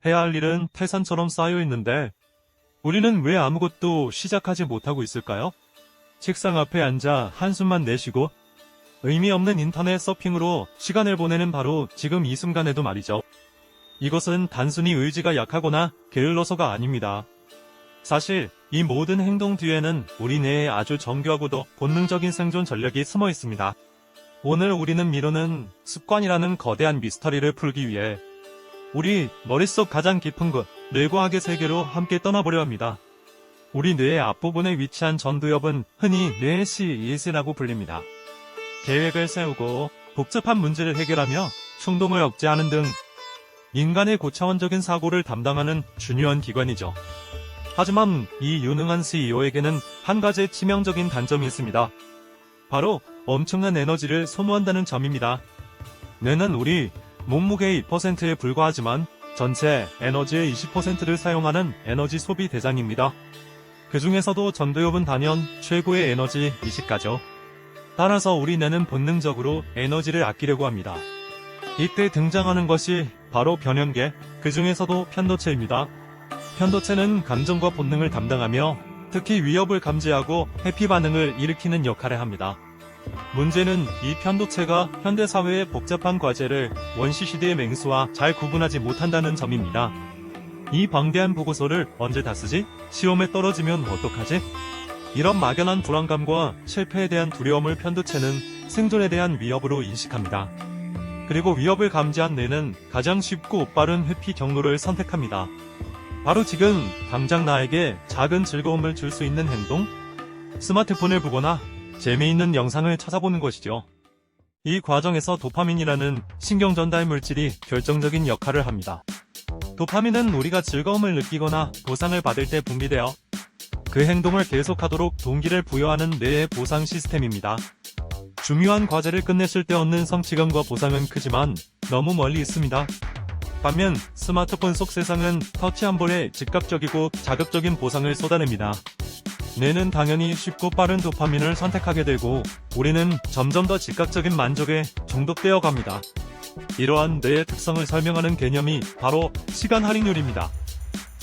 해야 할 일은 태산처럼 쌓여 있는데 우리는 왜 아무것도 시작하지 못하고 있을까요? 책상 앞에 앉아 한숨만 내쉬고 의미 없는 인터넷 서핑으로 시간을 보내는 바로 지금 이 순간에도 말이죠. 이것은 단순히 의지가 약하거나 게을러서가 아닙니다. 사실 이 모든 행동 뒤에는 우리 뇌의 아주 정교하고도 본능적인 생존 전략이 숨어 있습니다. 오늘 우리는 미루는 습관이라는 거대한 미스터리를 풀기 위해 우리 머릿속 가장 깊은 곳, 뇌과학의 세계로 함께 떠나보려 합니다. 우리 뇌의 앞부분에 위치한 전두엽은 흔히 뇌의 CES라고 불립니다. 계획을 세우고 복잡한 문제를 해결하며 충동을 억제하는 등 인간의 고차원적인 사고를 담당하는 중요한 기관이죠. 하지만 이 유능한 CEO에게는 한 가지 치명적인 단점이 있습니다. 바로 엄청난 에너지를 소모한다는 점입니다. 뇌는 우리 몸무게의 2%에 불과하지만 전체 에너지의 20%를 사용하는 에너지 소비 대장입니다. 그 중에서도 전두엽은 단연 최고의 에너지 이식가죠. 따라서 우리 뇌는 본능적으로 에너지를 아끼려고 합니다. 이때 등장하는 것이 바로 변형계, 그 중에서도 편도체입니다. 편도체는 감정과 본능을 담당하며 특히 위협을 감지하고 회피 반응을 일으키는 역할을 합니다. 문제는 이 편도체가 현대사회의 복잡한 과제를 원시시대의 맹수와 잘 구분하지 못한다는 점입니다. 이 방대한 보고서를 언제 다 쓰지? 시험에 떨어지면 어떡하지? 이런 막연한 불안감과 실패에 대한 두려움을 편도체는 생존에 대한 위협으로 인식합니다. 그리고 위협을 감지한 뇌는 가장 쉽고 빠른 회피 경로를 선택합니다. 바로 지금 당장 나에게 작은 즐거움을 줄 수 있는 행동? 스마트폰을 보거나 재미있는 영상을 찾아보는 것이죠. 이 과정에서 도파민이라는 신경전달 물질이 결정적인 역할을 합니다. 도파민은 우리가 즐거움을 느끼거나 보상을 받을 때 분비되어 그 행동을 계속하도록 동기를 부여하는 뇌의 보상 시스템입니다. 중요한 과제를 끝냈을 때 얻는 성취감과 보상은 크지만 너무 멀리 있습니다. 반면 스마트폰 속 세상은 터치 한 번에 즉각적이고 자극적인 보상을 쏟아냅니다. 뇌는 당연히 쉽고 빠른 도파민을 선택하게 되고 우리는 점점 더 즉각적인 만족에 중독되어 갑니다. 이러한 뇌의 특성을 설명하는 개념이 바로 시간 할인율입니다.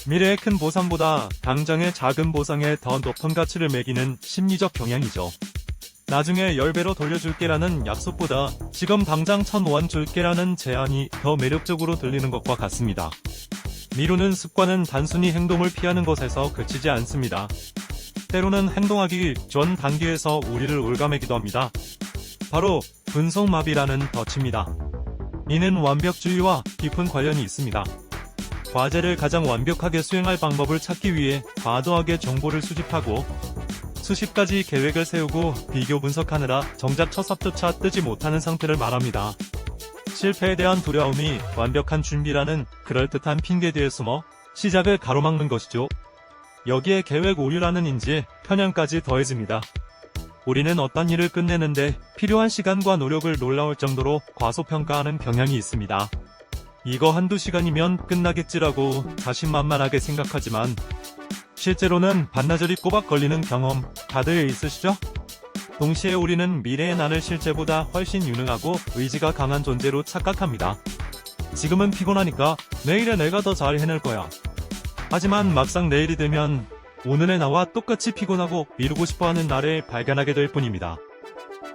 미래의 큰 보상보다 당장의 작은 보상에 더 높은 가치를 매기는 심리적 경향이죠. 나중에 10배로 돌려줄게라는 약속보다 지금 당장 1,000원 줄게라는 제안이 더 매력적으로 들리는 것과 같습니다. 미루는 습관은 단순히 행동을 피하는 것에서 그치지 않습니다. 때로는 행동하기 전 단계에서 우리를 올가매기도 합니다. 바로 분석마비라는 덫입니다. 이는 완벽주의와 깊은 관련이 있습니다. 과제를 가장 완벽하게 수행할 방법을 찾기 위해 과도하게 정보를 수집하고 수십 가지 계획을 세우고 비교 분석하느라 정작 첫 삽조차 뜨지 못하는 상태를 말합니다. 실패에 대한 두려움이 완벽한 준비라는 그럴듯한 핑계 뒤에 숨어 시작을 가로막는 것이죠. 여기에 계획 오류라는 인지, 편향까지 더해집니다. 우리는 어떤 일을 끝내는데 필요한 시간과 노력을 놀라울 정도로 과소평가하는 경향이 있습니다. 이거 한두 시간이면 끝나겠지라고 자신만만하게 생각하지만 실제로는 반나절이 꼬박 걸리는 경험 다들 있으시죠? 동시에 우리는 미래의 나를 실제보다 훨씬 유능하고 의지가 강한 존재로 착각합니다. 지금은 피곤하니까 내일에 내가 더 잘 해낼 거야. 하지만 막상 내일이 되면 오늘의 나와 똑같이 피곤하고 미루고 싶어하는 나를 발견하게 될 뿐입니다.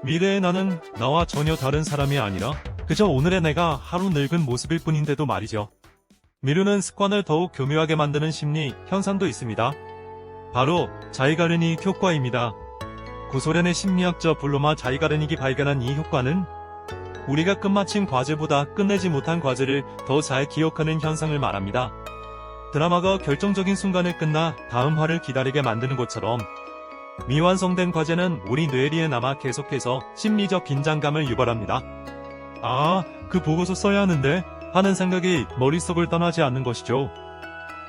미래의 나는 나와 전혀 다른 사람이 아니라 그저 오늘의 내가 하루 늙은 모습일 뿐인데도 말이죠. 미루는 습관을 더욱 교묘하게 만드는 심리 현상도 있습니다. 바로 자이가르닉 효과입니다. 구소련의 심리학자 블로마 자이가르닉이 발견한 이 효과는 우리가 끝마친 과제보다 끝내지 못한 과제를 더 잘 기억하는 현상을 말합니다. 드라마가 결정적인 순간에 끝나 다음 화를 기다리게 만드는 것처럼 미완성된 과제는 우리 뇌리에 남아 계속해서 심리적 긴장감을 유발합니다. 아, 그 보고서 써야 하는데 하는 생각이 머릿속을 떠나지 않는 것이죠.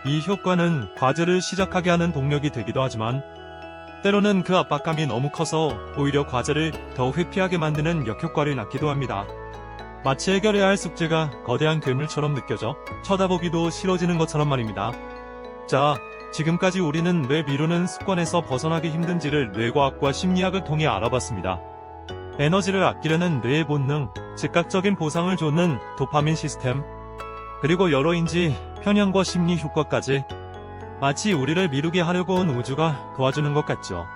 이 효과는 과제를 시작하게 하는 동력이 되기도 하지만 때로는 그 압박감이 너무 커서 오히려 과제를 더 회피하게 만드는 역효과를 낳기도 합니다. 마치 해결해야 할 숙제가 거대한 괴물처럼 느껴져 쳐다보기도 싫어지는 것처럼 말입니다. 자, 지금까지 우리는 왜 미루는 습관에서 벗어나기 힘든지를 뇌과학과 심리학을 통해 알아봤습니다. 에너지를 아끼려는 뇌의 본능, 즉각적인 보상을 쫓는 도파민 시스템, 그리고 여러 인지, 편향과 심리 효과까지 마치 우리를 미루게 하려고 온 우주가 도와주는 것 같죠.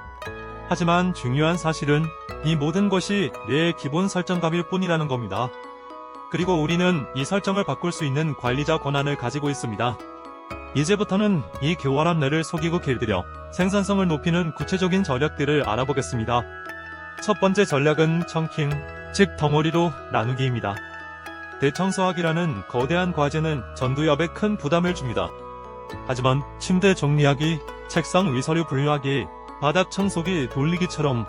하지만 중요한 사실은 이 모든 것이 뇌의 기본 설정값일 뿐이라는 겁니다. 그리고 우리는 이 설정을 바꿀 수 있는 관리자 권한을 가지고 있습니다. 이제부터는 이 교활한 뇌를 속이고 길들여 생산성을 높이는 구체적인 전략들을 알아보겠습니다. 첫 번째 전략은 청킹, 즉 덩어리로 나누기입니다. 대청소하기라는 거대한 과제는 전두엽에 큰 부담을 줍니다. 하지만 침대 정리하기, 책상 위서류 분류하기, 바닥 청소기 돌리기처럼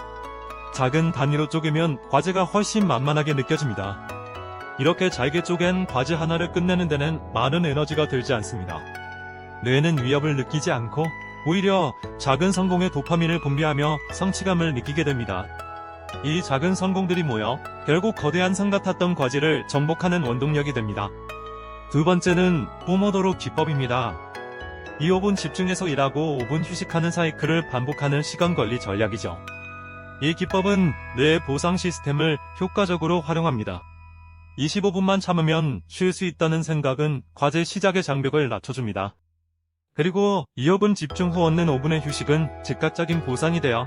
작은 단위로 쪼개면 과제가 훨씬 만만하게 느껴집니다. 이렇게 잘게 쪼갠 과제 하나를 끝내는 데는 많은 에너지가 들지 않습니다. 뇌는 위협을 느끼지 않고 오히려 작은 성공의 도파민을 분비하며 성취감을 느끼게 됩니다. 이 작은 성공들이 모여 결국 거대한 산 같았던 과제를 정복하는 원동력이 됩니다. 두 번째는 포모도로 기법입니다. 5분 집중해서 일하고 5분 휴식하는 사이클을 반복하는 시간관리 전략이죠. 이 기법은 뇌의 보상 시스템을 효과적으로 활용합니다. 25분만 참으면 쉴 수 있다는 생각은 과제 시작의 장벽을 낮춰줍니다. 그리고 2분 집중 후 얻는 5분의 휴식은 즉각적인 보상이 되어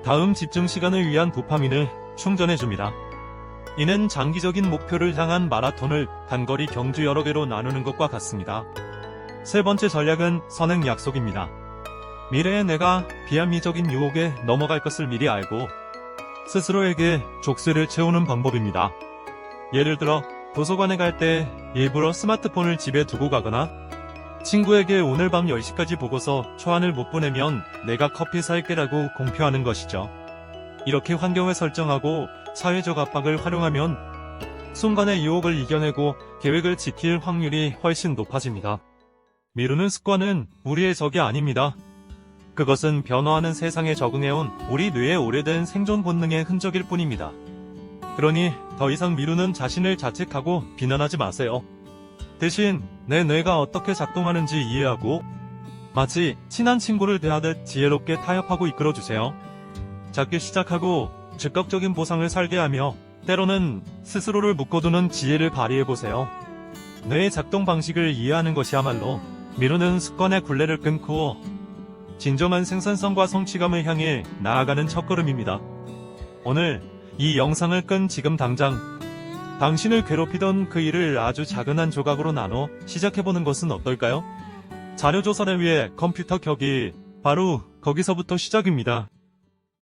다음 집중 시간을 위한 도파민을 충전해줍니다. 이는 장기적인 목표를 향한 마라톤을 단거리 경주 여러 개로 나누는 것과 같습니다. 세 번째 전략은 선행 약속입니다. 미래의 내가 비합리적인 유혹에 넘어갈 것을 미리 알고 스스로에게 족쇄를 채우는 방법입니다. 예를 들어 도서관에 갈 때 일부러 스마트폰을 집에 두고 가거나 친구에게 오늘 밤 10시까지 보고서 초안을 못 보내면 내가 커피 살게라고 공표하는 것이죠. 이렇게 환경을 설정하고 사회적 압박을 활용하면 순간의 유혹을 이겨내고 계획을 지킬 확률이 훨씬 높아집니다. 미루는 습관은 우리의 적이 아닙니다. 그것은 변화하는 세상에 적응해온 우리 뇌의 오래된 생존 본능의 흔적일 뿐입니다. 그러니 더 이상 미루는 자신을 자책하고 비난하지 마세요. 대신 내 뇌가 어떻게 작동하는지 이해하고 마치 친한 친구를 대하듯 지혜롭게 타협하고 이끌어주세요. 작게 시작하고 즉각적인 보상을 설계하며 때로는 스스로를 묶어두는 지혜를 발휘해보세요. 뇌의 작동 방식을 이해하는 것이야말로 미루는 습관의 굴레를 끊고 진정한 생산성과 성취감을 향해 나아가는 첫걸음입니다. 오늘 이 영상을 끈 지금 당장 당신을 괴롭히던 그 일을 아주 작은 한 조각으로 나눠 시작해보는 것은 어떨까요? 자료조사를 위해 컴퓨터 켜기, 바로 거기서부터 시작입니다.